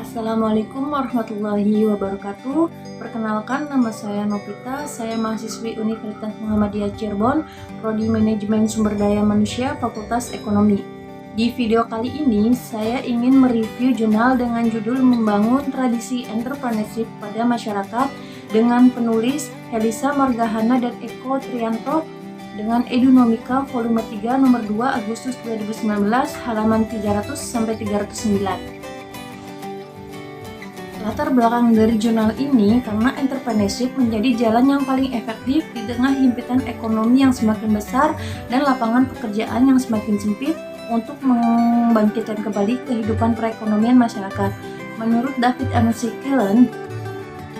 Assalamualaikum warahmatullahi wabarakatuh. Perkenalkan, nama saya Novita. Saya mahasiswi Universitas Muhammadiyah Cirebon, Prodi Manajemen Sumber Daya Manusia, Fakultas Ekonomi. Di video kali ini, saya ingin mereview jurnal dengan judul Membangun Tradisi Entrepreneurship pada Masyarakat dengan penulis Helisa Margahana dan Eko Trianto dengan Edunomika volume 3 nomor 2 Agustus 2019 halaman 300-309. Latar belakang dari jurnal ini karena entrepreneurship menjadi jalan yang paling efektif di tengah himpitan ekonomi yang semakin besar dan lapangan pekerjaan yang semakin sempit untuk membangkitkan kembali kehidupan perekonomian masyarakat. Menurut David Killen,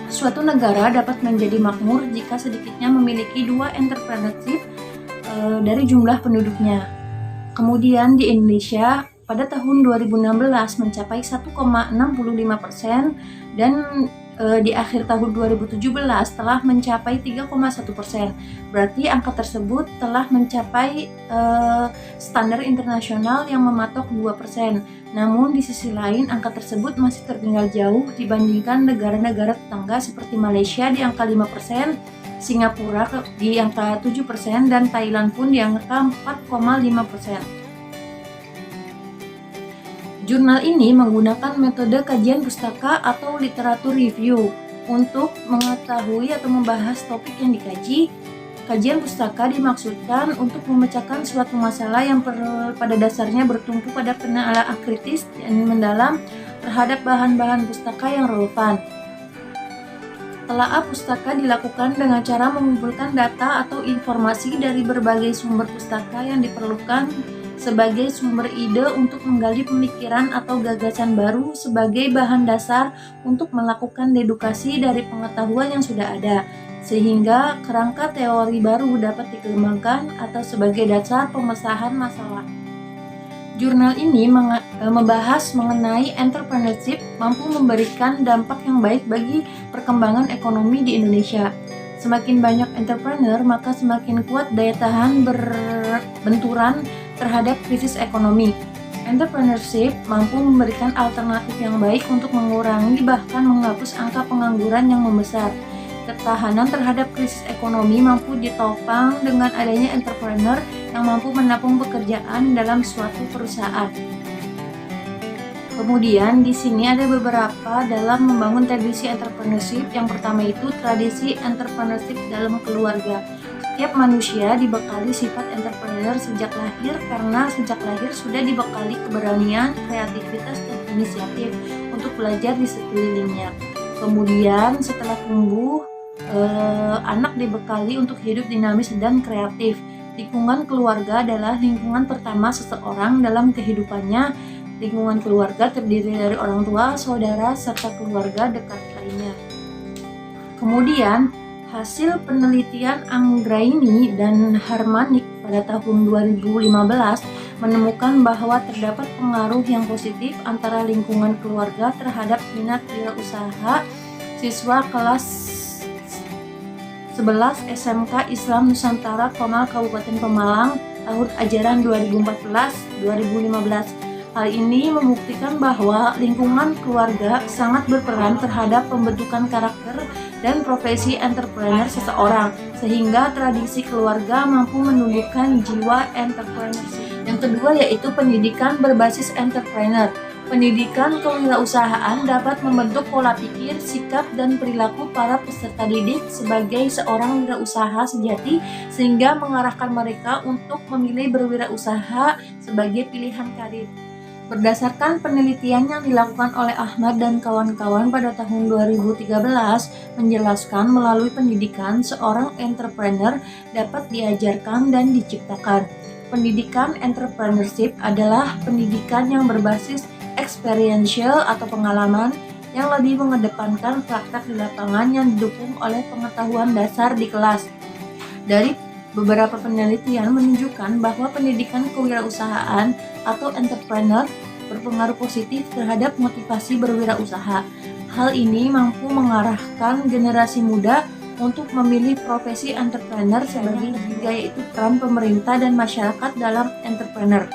suatu negara dapat menjadi makmur jika sedikitnya memiliki 2 entrepreneurship dari jumlah penduduknya. Kemudian di Indonesia pada tahun 2016 mencapai 1,65% dan di akhir tahun 2017 telah mencapai 3,1%. Berarti angka tersebut telah mencapai standar internasional yang mematok 2%. Namun di sisi lain angka tersebut masih tertinggal jauh dibandingkan negara-negara tetangga seperti Malaysia di angka 5%, Singapura di angka 7%, dan Thailand pun di angka 4,5%. Jurnal ini menggunakan metode kajian pustaka atau literatur review untuk mengetahui atau membahas topik yang dikaji. Kajian pustaka dimaksudkan untuk memecahkan suatu masalah yang pada dasarnya bertumpu pada penelaahan kritis dan mendalam terhadap bahan-bahan pustaka yang relevan. Telaah pustaka dilakukan dengan cara mengumpulkan data atau informasi dari berbagai sumber pustaka yang diperlukan sebagai sumber ide untuk menggali pemikiran atau gagasan baru sebagai bahan dasar untuk melakukan dedukasi dari pengetahuan yang sudah ada, sehingga kerangka teori baru dapat dikembangkan atau sebagai dasar pemecahan masalah. Jurnal ini membahas mengenai entrepreneurship mampu memberikan dampak yang baik bagi perkembangan ekonomi di Indonesia. Semakin banyak entrepreneur, maka semakin kuat daya tahan berbenturan terhadap krisis ekonomi. Entrepreneurship mampu memberikan alternatif yang baik untuk mengurangi bahkan menghapus angka pengangguran yang membesar. Ketahanan terhadap krisis ekonomi mampu ditopang dengan adanya entrepreneur yang mampu menampung pekerjaan dalam suatu perusahaan. Kemudian di sini ada beberapa dalam membangun tradisi entrepreneurship. Yang pertama itu tradisi entrepreneurship dalam keluarga. Setiap manusia dibekali sifat entrepreneur sejak lahir karena sejak lahir sudah dibekali keberanian, kreativitas, dan inisiatif untuk belajar di sekelilingnya. Kemudian setelah tumbuh, anak dibekali untuk hidup dinamis dan kreatif. Lingkungan keluarga adalah lingkungan pertama seseorang dalam kehidupannya. Lingkungan keluarga terdiri dari orang tua, saudara, serta keluarga dekat lainnya. Kemudian, hasil penelitian Anggraini dan Harmanik pada tahun 2015 menemukan bahwa terdapat pengaruh yang positif antara lingkungan keluarga terhadap minat wirausaha siswa kelas 11 SMK Islam Nusantara Komal Kabupaten Pemalang tahun ajaran 2014-2015. Hal ini membuktikan bahwa lingkungan keluarga sangat berperan terhadap pembentukan karakter dan profesi entrepreneur seseorang, sehingga tradisi keluarga mampu menumbuhkan jiwa entrepreneurship. Yang kedua yaitu pendidikan berbasis entrepreneur. Pendidikan kewirausahaan dapat membentuk pola pikir, sikap, dan perilaku para peserta didik sebagai seorang wirausaha sejati, sehingga mengarahkan mereka untuk memilih berwirausaha sebagai pilihan karir. Berdasarkan penelitian yang dilakukan oleh Ahmad dan kawan-kawan pada tahun 2013 menjelaskan melalui pendidikan seorang entrepreneur dapat diajarkan dan diciptakan. Pendidikan entrepreneurship adalah pendidikan yang berbasis experiential atau pengalaman yang lebih mengedepankan praktek di lapangan yang didukung oleh pengetahuan dasar di kelas. Dari beberapa penelitian menunjukkan bahwa pendidikan kewirausahaan atau entrepreneur berpengaruh positif terhadap motivasi berwirausaha. Hal ini mampu mengarahkan generasi muda untuk memilih profesi entrepreneur sebagai ketiga, yaitu peran pemerintah dan masyarakat dalam entrepreneur.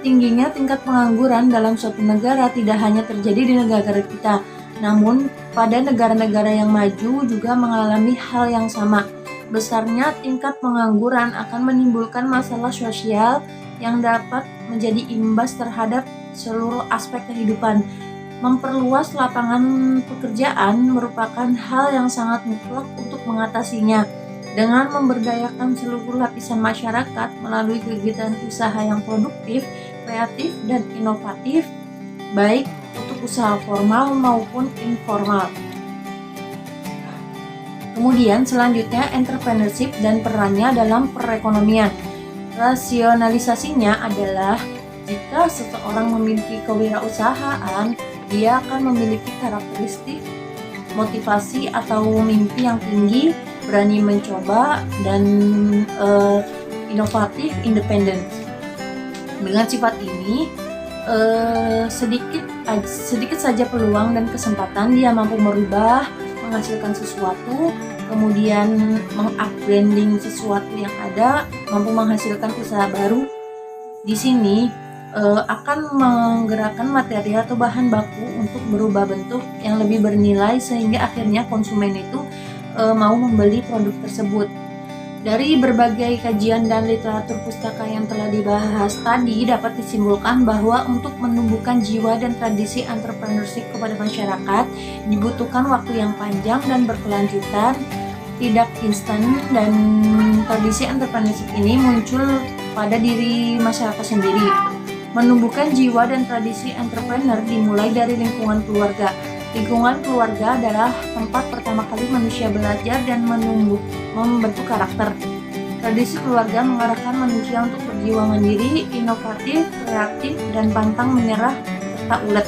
Tingginya tingkat pengangguran dalam suatu negara tidak hanya terjadi di negara kita, namun pada negara-negara yang maju juga mengalami hal yang sama. Besarnya tingkat pengangguran akan menimbulkan masalah sosial yang dapat menjadi imbas terhadap seluruh aspek kehidupan. Memperluas lapangan pekerjaan merupakan hal yang sangat mutlak untuk mengatasinya. Dengan memberdayakan seluruh lapisan masyarakat melalui kegiatan usaha yang produktif, kreatif, dan inovatif, baik untuk usaha formal maupun informal. Kemudian selanjutnya entrepreneurship dan perannya dalam perekonomian. Rasionalisasinya adalah jika seseorang memiliki kewirausahaan, dia akan memiliki karakteristik, motivasi atau mimpi yang tinggi, berani mencoba, dan inovatif, independen. Dengan sifat ini, sedikit saja peluang dan kesempatan dia mampu merubah, menghasilkan sesuatu, kemudian mengupbranding sesuatu yang ada, mampu menghasilkan usaha baru. Di sini akan menggerakkan material atau bahan baku untuk berubah bentuk yang lebih bernilai sehingga akhirnya konsumen itu mau membeli produk tersebut. Dari berbagai kajian dan literatur pustaka yang telah dibahas tadi dapat disimpulkan bahwa untuk menumbuhkan jiwa dan tradisi entrepreneurship kepada masyarakat dibutuhkan waktu yang panjang dan berkelanjutan, tidak instan, dan tradisi entrepreneurship ini muncul pada diri masyarakat sendiri. Menumbuhkan jiwa dan tradisi entrepreneur dimulai dari lingkungan keluarga. Lingkungan keluarga adalah tempat pertama kali manusia belajar dan membentuk karakter. Tradisi keluarga mengarahkan manusia untuk berjiwa mandiri, inovatif, kreatif, dan pantang menyerah serta ulet.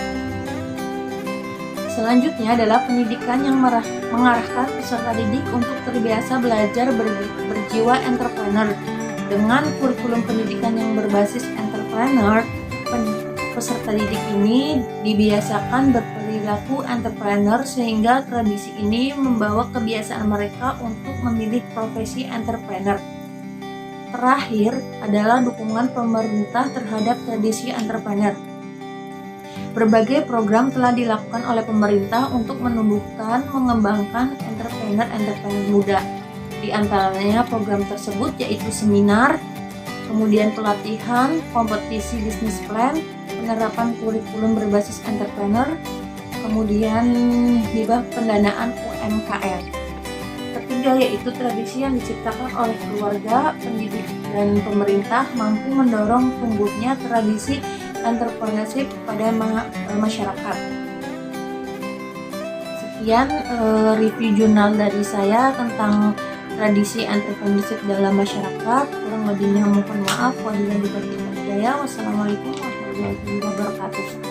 Selanjutnya adalah pendidikan yang mengarahkan peserta didik untuk terbiasa belajar berjiwa entrepreneur. Dengan kurikulum pendidikan yang berbasis entrepreneur, peserta didik ini dibiasakan berperilaku entrepreneur sehingga tradisi ini membawa kebiasaan mereka untuk memilih profesi entrepreneur. Terakhir adalah dukungan pemerintah terhadap tradisi entrepreneur. Berbagai program telah dilakukan oleh pemerintah untuk menumbuhkan, mengembangkan entrepreneur muda. Di antaranya program tersebut yaitu seminar, kemudian pelatihan, kompetisi bisnis plan, penerapan kurikulum berbasis entrepreneur, kemudian hibah pendanaan UMKM. Ketiga yaitu tradisi yang diciptakan oleh keluarga, pendidik, dan pemerintah mampu mendorong tumbuhnya tradisi entrepreneurship pada masyarakat. Sekian review jurnal dari saya tentang tradisi entrepreneurship dalam masyarakat. Kurang lebihnya mohon maaf. Wassalamualaikum warahmatullahi wabarakatuh.